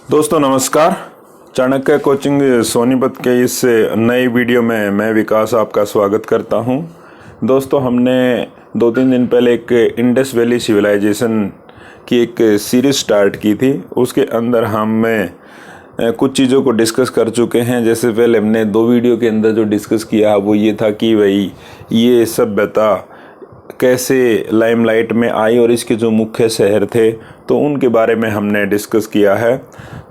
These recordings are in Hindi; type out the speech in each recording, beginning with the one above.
दोस्तों नमस्कार। चाणक्य कोचिंग सोनीपत के इस नए वीडियो में मैं विकास आपका स्वागत करता हूं। दोस्तों हमने 2-3 दिन पहले एक इंडस वैली सिविलाइजेशन की एक सीरीज स्टार्ट की थी। उसके अंदर हम कुछ चीज़ों को डिस्कस कर चुके हैं। जैसे पहले हमने 2 वीडियो के अंदर जो डिस्कस किया वो ये था कि भाई ये सभ्यता कैसे लाइमलाइट में आई और इसके जो मुख्य शहर थे तो उनके बारे में हमने डिस्कस किया है।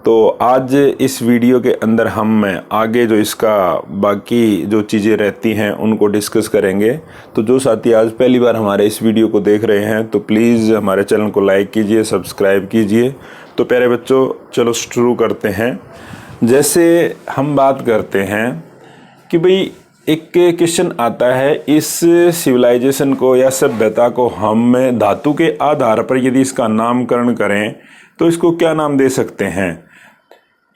तो आज इस वीडियो के अंदर हम आगे जो इसका बाकी जो चीज़ें रहती हैं उनको डिस्कस करेंगे। तो जो साथी आज पहली बार हमारे इस वीडियो को देख रहे हैं तो प्लीज़ हमारे चैनल को लाइक कीजिए, सब्सक्राइब कीजिए। तो प्यारे बच्चों चलो शुरू करते हैं। जैसे हम बात करते हैं कि भाई एक क्वेश्चन आता है, इस सिविलाइजेशन को या सभ्यता को हम धातु के आधार पर यदि इसका नामकरण करें तो इसको क्या नाम दे सकते हैं।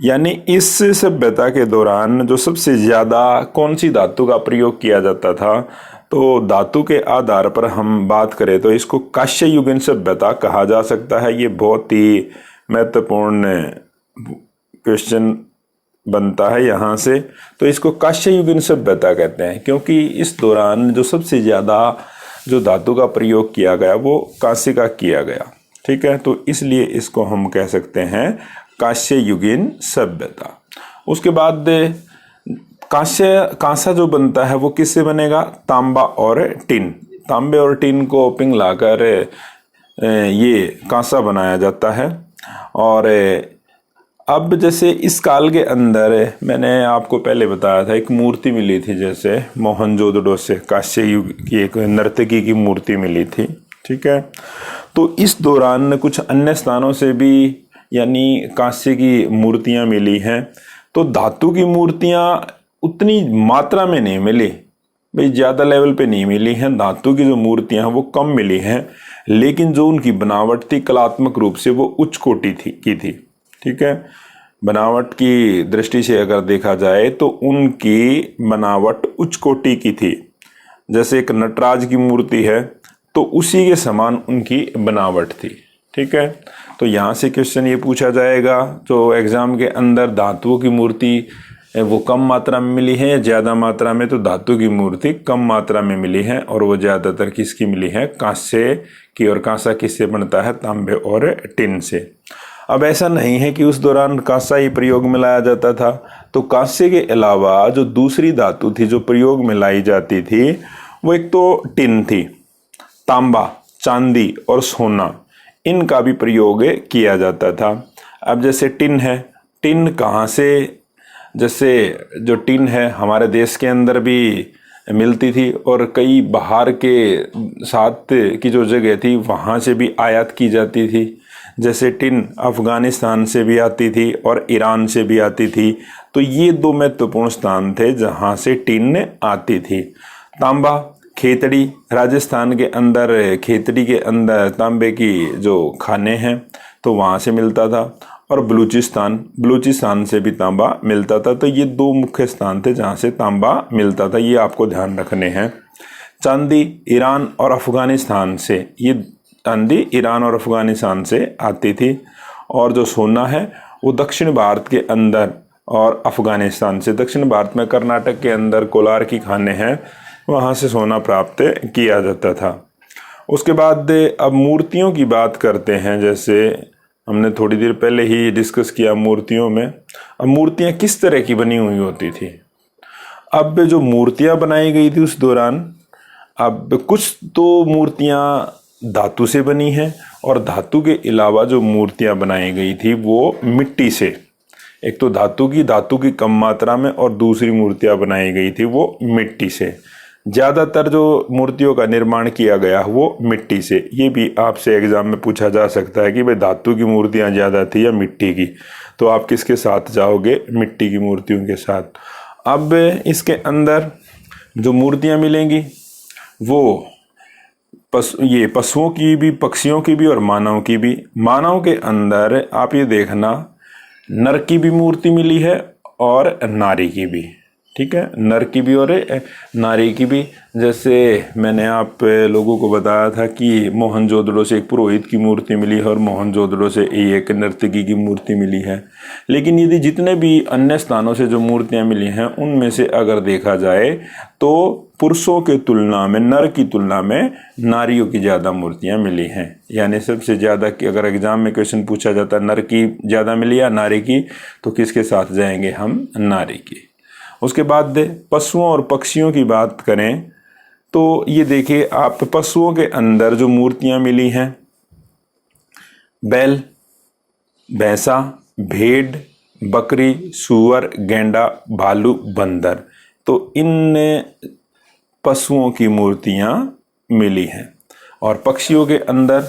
यानी इस सभ्यता के दौरान जो सबसे ज़्यादा कौन सी धातु का प्रयोग किया जाता था, तो धातु के आधार पर हम बात करें तो इसको कांस्य युगीन सभ्यता कहा जा सकता है। ये बहुत ही महत्वपूर्ण क्वेश्चन बनता है यहाँ से। तो इसको कांस्य युगीन सभ्यता कहते हैं क्योंकि इस दौरान जो सबसे ज़्यादा जो धातु का प्रयोग किया गया वो कांस्य का किया गया। ठीक है, तो इसलिए इसको हम कह सकते हैं कांस्य युगीन सभ्यता। उसके बाद कांसा जो बनता है वो किससे बनेगा, तांबा और टिन। तांबे और टिन को पिघलाकर ये कांसा बनाया जाता है। और अब जैसे इस काल के अंदर मैंने आपको पहले बताया था एक मूर्ति मिली थी, जैसे मोहनजोदड़ो से कांस्य युग की एक नर्तकी की मूर्ति मिली थी। ठीक है, तो इस दौरान कुछ अन्य स्थानों से भी यानी कांस्य की मूर्तियां मिली हैं। तो धातु की मूर्तियां उतनी मात्रा में नहीं मिली, भाई ज़्यादा लेवल पे नहीं मिली हैं। धातु की जो मूर्तियां हैं वो कम मिली हैं, लेकिन जो उनकी बनावट थी कलात्मक रूप से वो उच्च कोटि की थी। ठीक है, बनावट की दृष्टि से अगर देखा जाए तो उनकी बनावट उच्च कोटि की थी। जैसे एक नटराज की मूर्ति है तो उसी के समान उनकी बनावट थी। ठीक है, तो यहाँ से क्वेश्चन ये पूछा जाएगा जो एग्जाम के अंदर, धातुओं की मूर्ति वो कम मात्रा में मिली है या ज़्यादा मात्रा में, तो धातु की मूर्ति कम मात्रा में मिली है और वो ज़्यादातर किसकी मिली है, कांस्य की। और कांसा किससे बनता है, तांबे और टिन से। अब ऐसा नहीं है कि उस दौरान कांसा ही प्रयोग में लाया जाता था। तो कांस्य के अलावा जो दूसरी धातु थी जो प्रयोग में लाई जाती थी वो एक तो टिन थी, तांबा, चांदी और सोना, इनका भी प्रयोग किया जाता था। अब जैसे टिन है, टिन कहाँ से, जैसे जो टिन है हमारे देश के अंदर भी मिलती थी और कई बाहर के साथ की जो जगह थी वहाँ से भी आयात की जाती थी। जैसे टिन अफ़गानिस्तान से भी आती थी और ईरान से भी आती थी। तो ये 2 महत्वपूर्ण स्थान थे जहाँ से टिन आती थी। तांबा, खेतड़ी, राजस्थान के अंदर खेतड़ी के अंदर तांबे की जो खाने हैं तो वहाँ से मिलता था। और बलूचिस्तान से भी तांबा मिलता था। तो ये 2 मुख्य स्थान थे जहाँ से तांबा मिलता था, ये आपको ध्यान रखने हैं। चांदी ईरान और अफ़गानिस्तान से, ये चांदी ईरान और अफ़गानिस्तान से आती थी। और जो सोना है वो दक्षिण भारत के अंदर और अफ़गानिस्तान से, दक्षिण भारत में कर्नाटक के अंदर कोलार की खाने हैं, वहाँ से सोना प्राप्त किया जाता था। उसके बाद अब मूर्तियों की बात करते हैं। जैसे हमने थोड़ी देर पहले ही डिस्कस किया मूर्तियों में। अब मूर्तियाँ किस तरह की बनी हुई होती थी। अब जो मूर्तियाँ बनाई गई थी उस दौरान, अब कुछ तो मूर्तियाँ धातु से बनी हैं और धातु के अलावा जो मूर्तियाँ बनाई गई थी वो मिट्टी से। एक तो धातु की कम मात्रा में और दूसरी मूर्तियाँ बनाई गई थी वो मिट्टी से। ज़्यादातर जो मूर्तियों का निर्माण किया गया वो मिट्टी से। ये भी आपसे एग्जाम में पूछा जा सकता है कि भाई धातु की मूर्तियाँ ज़्यादा थी या मिट्टी की, तो आप किसके साथ जाओगे, मिट्टी की मूर्तियों के साथ। अब इसके अंदर जो मूर्तियाँ मिलेंगी वो पशुओं की भी, पक्षियों की भी और मानव की भी। मानव के अंदर आप ये देखना, नर की भी मूर्ति मिली है और नारी की भी। ठीक है, नर की भी और नारी की भी। जैसे मैंने आप लोगों को बताया था कि मोहनजोदड़ो से एक पुरोहित की मूर्ति मिली है और मोहनजोदड़ो से एक नर्तकी की मूर्ति मिली है। लेकिन यदि जितने भी अन्य स्थानों से जो मूर्तियां मिली हैं उनमें से अगर देखा जाए तो पुरुषों के तुलना में, नर की तुलना में नारियों की ज़्यादा मूर्तियां मिली हैं। यानी सबसे ज़्यादा कि अगर एग्जाम में क्वेश्चन पूछा जाता है नर की ज़्यादा मिली या नारी की, तो किसके साथ जाएंगे हम? नारी की। उसके बाद पशुओं और पक्षियों की बात करें तो ये देखिए आप, पशुओं के अंदर जो मूर्तियां मिली हैं, बैल, भैंसा, भेड़, बकरी, सूअर, गेंडा, भालू, बंदर, तो इन पशुओं की मूर्तियां मिली हैं। और पक्षियों के अंदर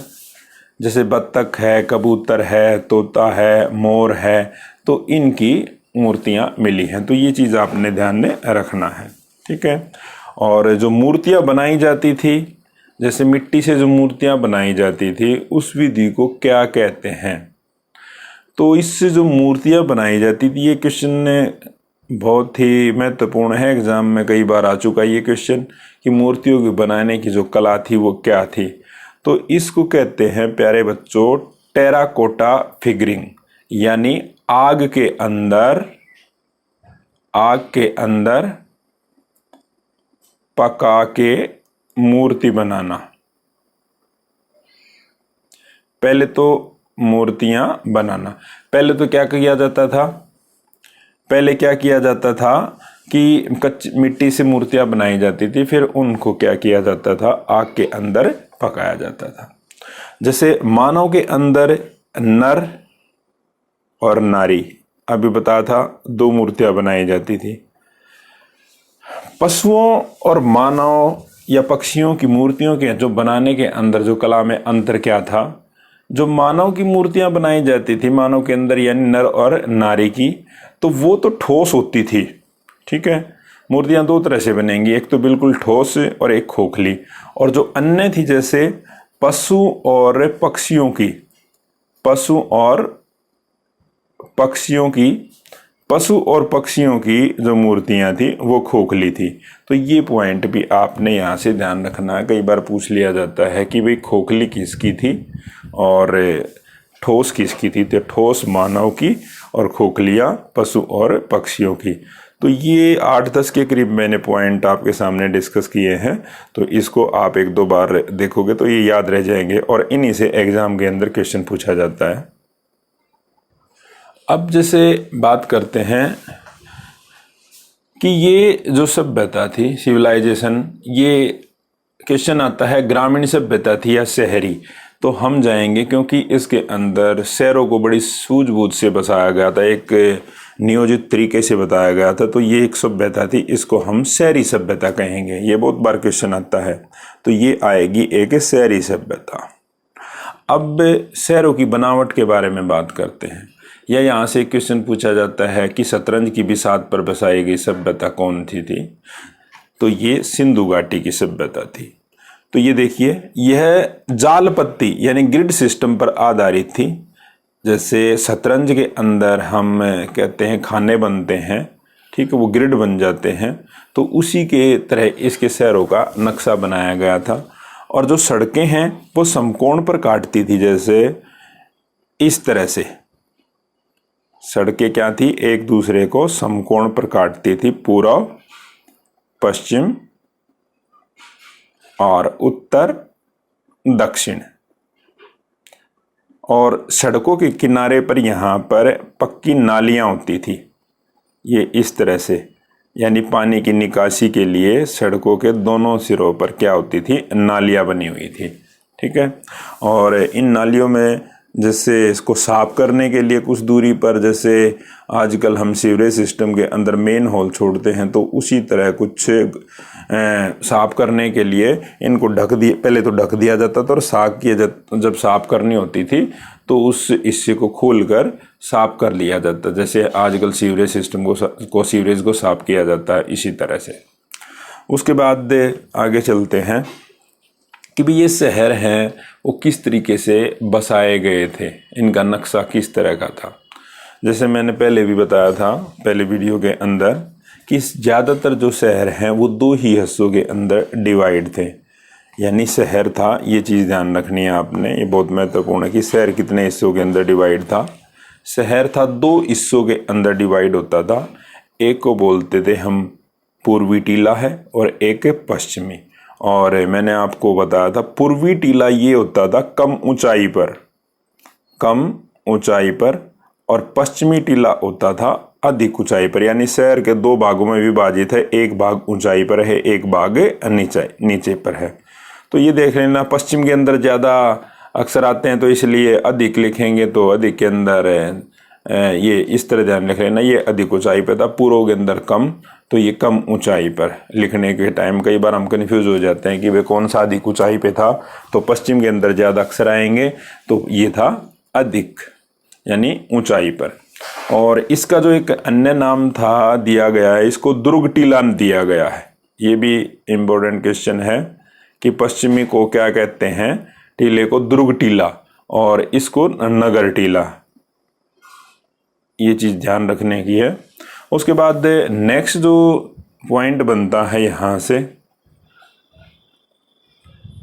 जैसे बत्तख है, कबूतर है, तोता है, मोर है, तो इनकी मूर्तियां मिली हैं। तो ये चीज़ आपने ध्यान में रखना है, ठीक है। और जो मूर्तियां बनाई जाती थी, जैसे मिट्टी से जो मूर्तियां बनाई जाती थी, उस विधि को क्या कहते हैं? तो इससे जो मूर्तियां बनाई जाती थी, ये क्वेश्चन बहुत ही महत्वपूर्ण है, एग्जाम में कई बार आ चुका ये क्वेश्चन कि मूर्तियों को बनाने की जो कला थी वो क्या थी। तो इसको कहते हैं प्यारे बच्चों टेराकोटा फिगरिंग, यानी आग के अंदर पका के मूर्ति बनाना। पहले तो मूर्तियां बनाना, पहले तो क्या किया जाता था? पहले क्या किया जाता था कि कच्ची मिट्टी से मूर्तियां बनाई जाती थी, फिर उनको क्या किया जाता था? आग के अंदर पकाया जाता था। जैसे मानव के अंदर नर और नारी, अभी बताया था, दो मूर्तियां बनाई जाती थी। पशुओं और मानव या पक्षियों की मूर्तियों के जो बनाने के अंदर जो कला में अंतर क्या था? जो मानव की मूर्तियां बनाई जाती थी, मानव के अंदर यानी नर और नारी की, तो वो तो ठोस होती थी, ठीक है। मूर्तियां दो तरह से बनेंगी, एक तो बिल्कुल ठोस और एक खोखली। और जो अन्य थी जैसे पशु और पक्षियों की, पशु और पक्षियों की जो मूर्तियां थी वो खोखली थी। तो ये पॉइंट भी आपने यहाँ से ध्यान रखना है। कई बार पूछ लिया जाता है कि भाई खोखली किसकी थी और ठोस किसकी थी? तो ठोस मानव की और खोखलियाँ पशु और पक्षियों की। तो ये 8-10 के करीब मैंने पॉइंट आपके सामने डिस्कस किए हैं, तो इसको आप 1-2 बार देखोगे तो ये याद रह जाएंगे और इन्हीं से एग्जाम के अंदर क्वेश्चन पूछा जाता है। अब जैसे बात करते हैं कि ये जो सभ्यता थी, सिविलाइजेशन, ये क्वेश्चन आता है ग्रामीण सभ्यता थी या शहरी, तो हम जाएंगे क्योंकि इसके अंदर शहरों को बड़ी सूझबूझ से बसाया गया था, एक नियोजित तरीके से बताया गया था। तो ये एक सभ्यता थी, इसको हम शहरी सभ्यता कहेंगे। ये बहुत बार क्वेश्चन आता है, तो ये आएगी एक शहरी सभ्यता। अब शहरों की बनावट के बारे में बात करते हैं, या यहाँ से क्वेश्चन पूछा जाता है कि शतरंज की बिसात पर बसाई गई सभ्यता कौन थी? तो ये सिंधु घाटी की सभ्यता थी। तो ये देखिए, यह जाल पत्ती यानी ग्रिड सिस्टम पर आधारित थी। जैसे शतरंज के अंदर हम कहते हैं खाने बनते हैं, ठीक है, वो ग्रिड बन जाते हैं, तो उसी के तरह इसके शहरों का नक्शा बनाया गया था। और जो सड़कें हैं वो समकोण पर काटती थी, जैसे इस तरह से सड़कें क्या थी? एक दूसरे को समकोण पर काटती थी, पूर्व, पश्चिम और उत्तर, दक्षिण। और सड़कों के किनारे पर यहाँ पर पक्की नालियाँ होती थी, ये इस तरह से, यानी पानी की निकासी के लिए सड़कों के दोनों सिरों पर क्या होती थी? नालियाँ बनी हुई थी, ठीक है। और इन नालियों में जैसे इसको साफ करने के लिए कुछ दूरी पर, जैसे आजकल हम सीवरेज सिस्टम के अंदर मेन होल छोड़ते हैं, तो उसी तरह कुछ साफ करने के लिए इनको पहले तो ढक दिया जाता था, और जब साफ करनी होती थी तो उस हिस्से को खोलकर साफ कर लिया जाता, जैसे आजकल सीवरेज सिस्टम सीवरेज को साफ किया जाता है, इसी तरह से। उसके बाद आगे चलते हैं कि भी ये शहर हैं वो किस तरीके से बसाए गए थे, इनका नक्शा किस तरह का था। जैसे मैंने पहले भी बताया था, पहले वीडियो के अंदर, कि ज़्यादातर जो शहर हैं वो दो ही हिस्सों के अंदर डिवाइड थे। यानी शहर था, ये चीज़ ध्यान रखनी है आपने, ये बहुत महत्वपूर्ण है कि शहर कितने हिस्सों के अंदर डिवाइड था। शहर था दो हिस्सों के अंदर डिवाइड होता था। एक को बोलते थे हम पूर्वी टीला है और एक है पश्चिमी। और मैंने आपको बताया था पूर्वी टीला ये होता था कम ऊंचाई पर, और पश्चिमी टीला होता था अधिक ऊंचाई पर। यानी शहर के दो भागों में विभाजित है, एक भाग ऊंचाई पर है, एक भाग नीचे पर है। तो ये देख लेना, पश्चिम के अंदर ज़्यादा अक्षर आते हैं तो इसलिए अधिक लिखेंगे, तो अधिक के अंदर ये इस तरह ध्यान रख लेना, ये अधिक ऊंचाई पर था। पूर्व के अंदर कम, तो ये कम ऊंचाई पर। लिखने के टाइम कई बार हम कंफ्यूज हो जाते हैं कि वे कौन सा अधिक ऊंचाई पे था। तो पश्चिम के अंदर ज़्यादा अक्षर आएंगे, तो ये था अधिक यानी ऊंचाई पर। और इसका जो एक अन्य नाम था दिया गया है, इसको दुर्ग टीला दिया गया है। ये भी इम्पोर्टेंट क्वेश्चन है कि पश्चिमी को क्या कहते हैं, टीले को दुर्ग टीला और इसको नगर टीला। ये चीज़ ध्यान रखने की है। उसके बाद नेक्स्ट जो पॉइंट बनता है यहाँ से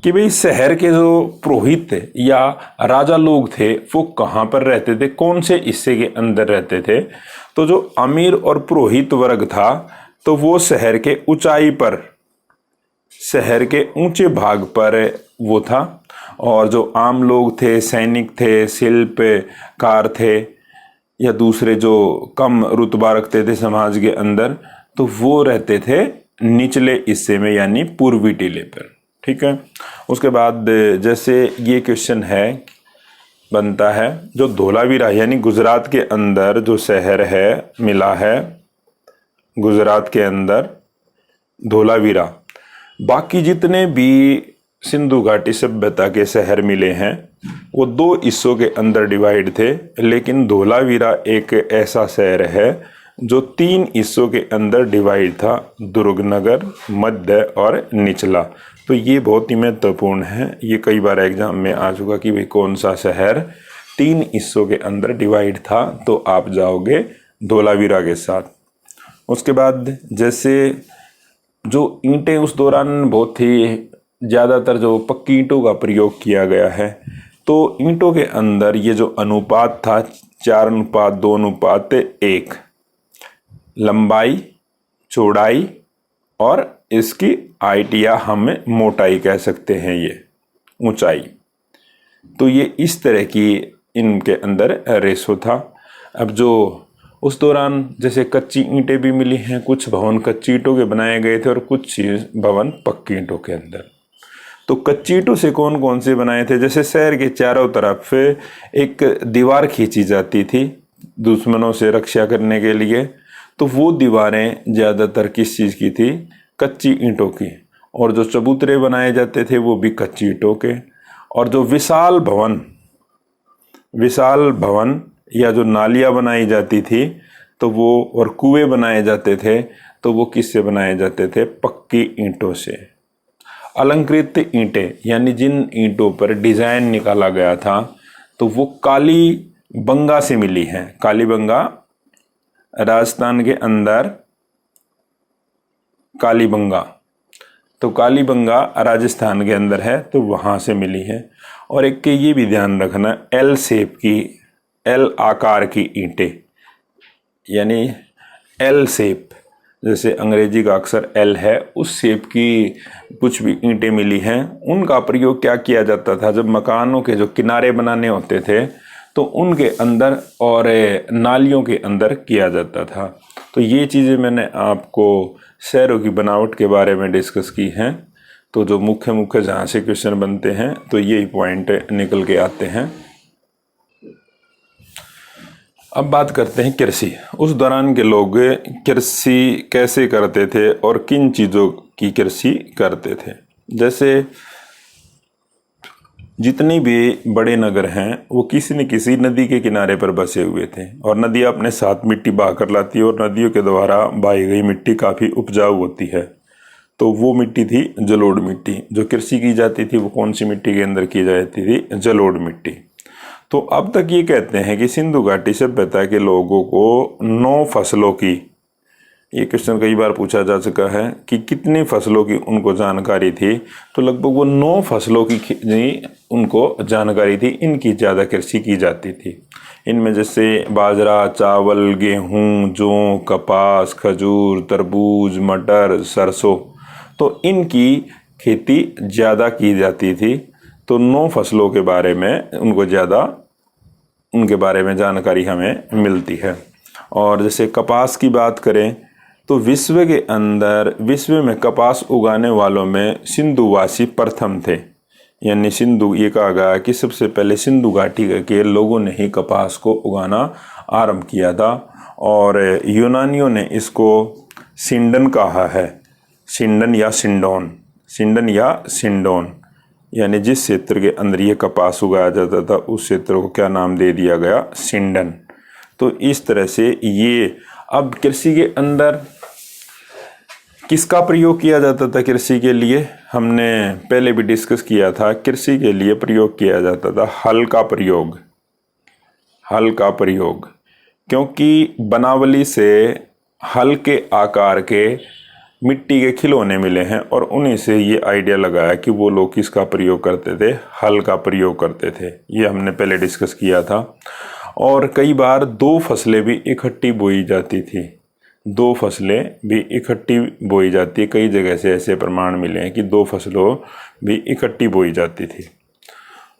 कि भाई शहर के जो पुरोहित या राजा लोग थे वो कहाँ पर रहते थे, कौन से हिस्से के अंदर रहते थे। तो जो अमीर और पुरोहित वर्ग था तो वो शहर के ऊंचाई पर, शहर के ऊंचे भाग पर वो था। और जो आम लोग थे, सैनिक थे, शिल्पकार थे या दूसरे जो कम रुतबा रखते थे समाज के अंदर, तो वो रहते थे निचले हिस्से में यानी पूर्वी टीले पर। ठीक है। उसके बाद जैसे ये क्वेश्चन है बनता है जो धोलावीरा यानी गुजरात के अंदर जो शहर है मिला है, गुजरात के अंदर धोलावीरा। बाकी जितने भी सिंधु घाटी सभ्यता के शहर मिले हैं वो दो हिस्सों के अंदर डिवाइड थे, लेकिन धोलावीरा एक ऐसा शहर है जो तीन हिस्सों के अंदर डिवाइड था, दुर्ग नगर, मध्य और निचला। तो ये बहुत ही महत्वपूर्ण है, ये कई बार एग्जाम में आ चुका कि भाई कौन सा शहर तीन हिस्सों के अंदर डिवाइड था, तो आप जाओगे धोलावीरा के साथ। उसके बाद जैसे जो ईंटें उस दौरान बहुत ही ज़्यादातर जो पक्की ईंटों का प्रयोग किया गया है, तो ईंटों के अंदर ये जो अनुपात था 4:2:1, लंबाई, चौड़ाई और इसकी हाइट या हम मोटाई कह सकते हैं, ये ऊंचाई। तो ये इस तरह की इनके अंदर रेशो था। अब जो उस दौरान जैसे कच्ची ईंटें भी मिली हैं, कुछ भवन कच्ची ईंटों के बनाए गए थे और कुछ भवन पक्की ईंटों के अंदर। तो कच्ची ईंटों से कौन कौन से बनाए थे, जैसे शहर के चारों तरफ एक दीवार खींची जाती थी दुश्मनों से रक्षा करने के लिए, तो वो दीवारें ज़्यादातर किस चीज़ की थी, कच्ची ईंटों की। और जो चबूतरे बनाए जाते थे वो भी कच्ची ईंटों के। और जो विशाल भवन या जो नालियाँ बनाई जाती थी तो वो, और कुएं बनाए जाते थे तो वो किससे बनाए जाते थे, पक्की ईंटों से। अलंकृत ईंटें यानी जिन ईंटों पर डिजाइन निकाला गया था तो वो कालीबंगा से मिली हैं। कालीबंगा राजस्थान के अंदर, कालीबंगा, तो कालीबंगा राजस्थान के अंदर है तो वहां से मिली है। और एक के ये भी ध्यान रखना, एल शेप की, एल आकार की ईंटें यानी एल शेप, जैसे अंग्रेजी का अक्षर एल है उस शेप की कुछ भी ईंटें मिली हैं। उनका प्रयोग क्या किया जाता था, जब मकानों के जो किनारे बनाने होते थे तो उनके अंदर और नालियों के अंदर किया जाता था। तो ये चीज़ें मैंने आपको शहरों की बनावट के बारे में डिस्कस की हैं। तो जो मुख्य जहाँ से क्वेश्चन बनते हैं तो यही पॉइंट निकल के आते हैं। अब बात करते हैं कृषि। उस दौरान के लोग कृषि कैसे करते थे और किन चीज़ों की कृषि करते थे। जैसे जितने भी बड़े नगर हैं वो किसी न किसी नदी के किनारे पर बसे हुए थे, और नदियाँ अपने साथ मिट्टी बहा कर लाती है और नदियों के द्वारा बही गई मिट्टी काफ़ी उपजाऊ होती है। तो वो मिट्टी थी जलोढ़ मिट्टी। जो कृषि की जाती थी वो कौन सी मिट्टी के अंदर की जाती थी, जलोढ़ मिट्टी। तो अब तक ये कहते हैं कि सिंधु घाटी सभ्यता के लोगों को 9 फसलों की ये क्वेश्चन कई बार पूछा जा चुका है कि कितनी फसलों की उनको जानकारी थी, तो लगभग वो 9 फसलों की उनको जानकारी थी, इनकी ज़्यादा कृषि की जाती थी। इनमें जैसे बाजरा, चावल, गेहूँ, जौ, कपास, खजूर, तरबूज, मटर, सरसों, तो इनकी खेती ज़्यादा की जाती थी। तो 9 फसलों के बारे में उनके बारे में जानकारी हमें मिलती है। और जैसे कपास की बात करें तो विश्व में कपास उगाने वालों में सिंधुवासी प्रथम थे। यानी ये कहा गया कि सबसे पहले सिंधु घाटी के लोगों ने ही कपास को उगाना आरंभ किया था। और यूनानियों ने इसको सिंडन कहा है, सिंडन या सिंडोन, यानी जिस क्षेत्र के अंदर ये कपास उगाया जाता था उस क्षेत्र को क्या नाम दे दिया गया, सिंडन। तो इस तरह से ये अब कृषि के अंदर किसका प्रयोग किया जाता था कृषि के लिए, हमने पहले भी डिस्कस किया था। कृषि के लिए प्रयोग किया जाता था हल का प्रयोग, क्योंकि बनावली से हल के आकार के मिट्टी के खिलौने मिले हैं और उन्हीं से ये आइडिया लगाया कि वो लोग किसका प्रयोग करते थे, हल का प्रयोग करते थे। ये हमने पहले डिस्कस किया था। और कई बार 2 फसलें भी इकट्ठी बोई जाती थी, 2 फसलें भी इकट्ठी बोई जाती है। कई जगह से ऐसे प्रमाण मिले हैं कि 2 फसलों भी इकट्ठी बोई जाती थी।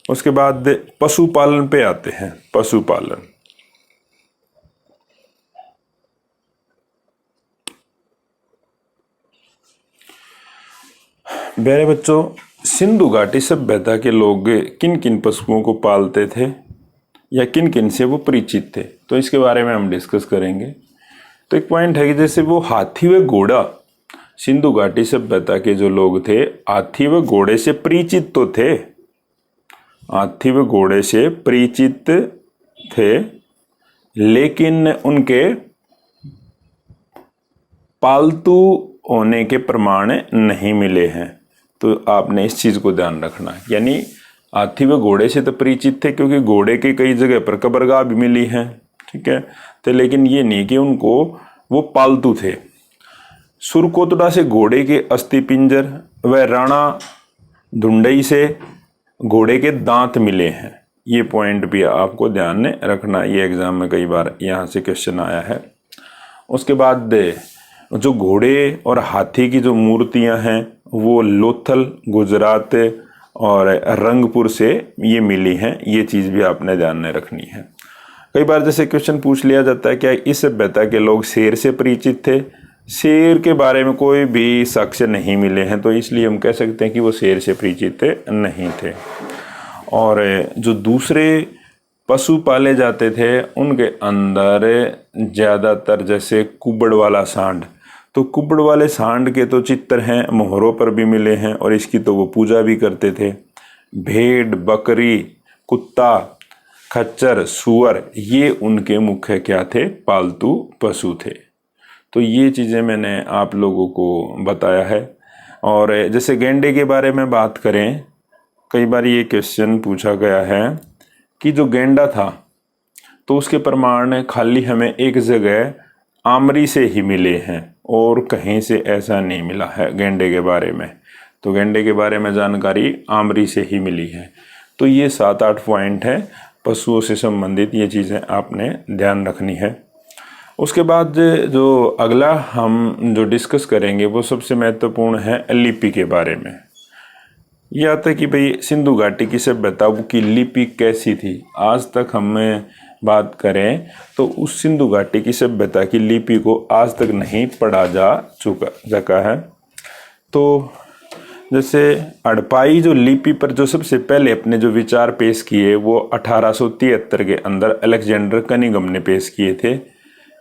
उसके बाद पशुपालन पे आते हैं। पशुपालन, मेरे बच्चों, सिंधु घाटी सभ्यता के लोग किन किन पशुओं को पालते थे या किन किन से वो परिचित थे, तो इसके बारे में हम डिस्कस करेंगे। तो एक पॉइंट है कि जैसे वो हाथी व घोड़ा, सिंधु घाटी सभ्यता के जो लोग थे हाथी व घोड़े से परिचित तो थे, हाथी व घोड़े से परिचित थे, लेकिन उनके पालतू होने के प्रमाण नहीं मिले हैं। तो आपने इस चीज को ध्यान रखना है। यानी हाथी व घोड़े से तो परिचित थे क्योंकि घोड़े के कई जगह पर कब्रगाह भी मिली है, ठीक है, तो लेकिन ये नहीं कि उनको वो पालतू थे। सुरकोतड़ा से घोड़े के अस्थि पिंजर व राणा धुंडई से घोड़े के दांत मिले हैं। ये पॉइंट भी आपको ध्यान में रखना, ये एग्जाम में कई बार यहाँ से क्वेश्चन आया है। उसके बाद जो घोड़े और हाथी की जो मूर्तियां हैं वो लोथल, गुजरात और रंगपुर से ये मिली हैं। ये चीज़ भी आपने ध्यान में रखनी है। कई बार जैसे क्वेश्चन पूछ लिया जाता है क्या इस सभ्यता के लोग शेर से परिचित थे, शेर के बारे में कोई भी साक्ष्य नहीं मिले हैं, तो इसलिए हम कह सकते हैं कि वो शेर से परिचित नहीं थे। और जो दूसरे पशु पाले जाते थे उनके अंदर ज़्यादातर जैसे कुबड़ वाला सांड, तो कुबड़ वाले सांड के तो चित्र हैं, मोहरों पर भी मिले हैं और इसकी तो वो पूजा भी करते थे। भेड़, बकरी, कुत्ता, खच्चर, सुअर, ये उनके मुख्य क्या थे, पालतू पशु थे। तो ये चीज़ें मैंने आप लोगों को बताया है। और जैसे गेंडे के बारे में बात करें, कई बार ये क्वेश्चन पूछा गया है कि जो गेंडा था तो उसके प्रमाण खाली हमें एक जगह आमरी से ही मिले हैं और कहीं से ऐसा नहीं मिला है गेंडे के बारे में। तो गेंडे के बारे में जानकारी आमरी से ही मिली है। तो ये 7-8 पॉइंट है पशुओं से संबंधित, ये चीज़ें आपने ध्यान रखनी है। उसके बाद जो अगला हम जो डिस्कस करेंगे वो सबसे महत्वपूर्ण है लिपि के बारे में। ये आता है कि भाई सिंधु घाटी की सभ्यता की लिपि कैसी थी। आज तक हमें बात करें तो उस सिंधु घाटी की सभ्यता की लिपि को आज तक नहीं पढ़ा जा सका है। तो जैसे हड़प्पाई जो लिपि पर जो सबसे पहले अपने जो विचार पेश किए वो 1873 के अंदर अलेक्जेंडर कनिंघम ने पेश किए थे।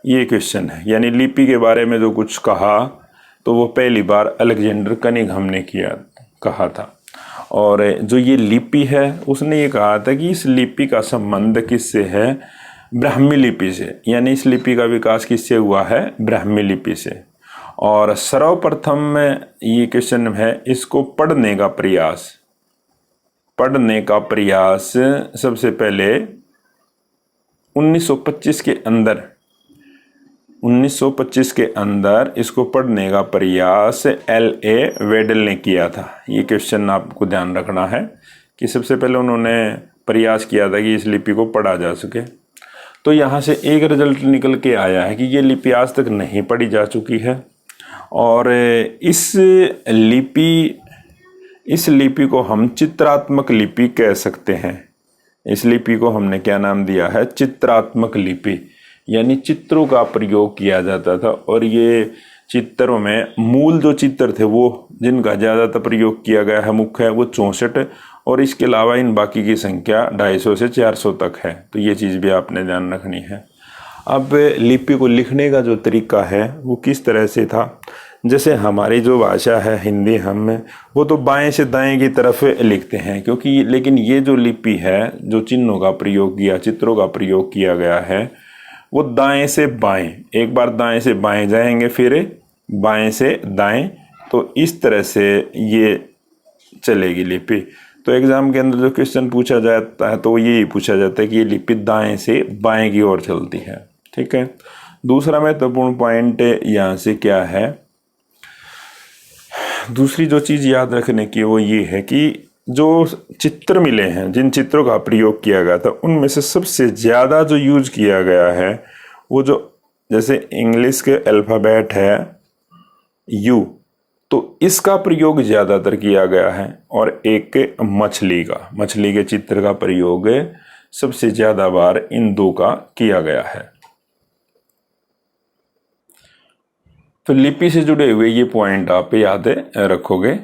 ये क्वेश्चन है, यानी लिपि के बारे में जो कुछ कहा तो वो पहली बार अलेक्जेंडर कनिंघम ने कहा था। और जो ये लिपि है उसने ये कहा था कि इस लिपि का संबंध किससे है, ब्राह्मी लिपि से, यानी इस लिपि का विकास किससे हुआ है, ब्राह्मी लिपि से। और सर्वप्रथम में ये क्वेश्चन है इसको पढ़ने का प्रयास सबसे पहले 1925 के अंदर 1925 के अंदर इसको पढ़ने का प्रयास L.A. वेडल ने किया था। ये क्वेश्चन आपको ध्यान रखना है कि सबसे पहले उन्होंने प्रयास किया था कि इस लिपि को पढ़ा जा सके। तो यहाँ से एक रिजल्ट निकल के आया है कि ये लिपि आज तक नहीं पढ़ी जा चुकी है और इस लिपि को हम चित्रात्मक लिपि कह सकते हैं। इस लिपि को हमने क्या नाम दिया है? चित्रात्मक लिपि, यानी चित्रों का प्रयोग किया जाता था और ये चित्रों में मूल जो चित्र थे वो जिनका ज़्यादातर प्रयोग किया गया है मुख्य है वो 64 और इसके अलावा इन बाकी की संख्या 250 से 400 तक है। तो ये चीज़ भी आपने ध्यान रखनी है। अब लिपि को लिखने का जो तरीका है वो किस तरह से था? जैसे हमारी जो भाषा है हिंदी, हम वो तो बाएं से दाएं की तरफ लिखते हैं क्योंकि, लेकिन ये जो लिपि है जो चिन्हों का प्रयोग किया, चित्रों का प्रयोग किया गया है वो दाएं से बाएं, एक बार दाएं से बाएं जाएंगे फिर बाएं से दाएं, तो इस तरह से ये चलेगी लिपि। तो एग्जाम के अंदर जो क्वेश्चन पूछा जाता है तो यही पूछा जाता है कि ये लिपि दाएं से बाएं की ओर चलती है। ठीक है। दूसरा महत्वपूर्ण पॉइंट यहाँ से क्या है, दूसरी जो चीज़ याद रखने की वो ये है कि जो चित्र मिले हैं, जिन चित्रों का प्रयोग किया गया था उनमें से सबसे ज़्यादा जो यूज किया गया है वो जो, जैसे इंग्लिश के अल्फ़ाबेट है U, तो इसका प्रयोग ज़्यादातर किया गया है और एक मछली के चित्र का प्रयोग सबसे ज़्यादा बार इन दो का किया गया है। तो लिपि से जुड़े हुए ये पॉइंट आप याद रखोगे।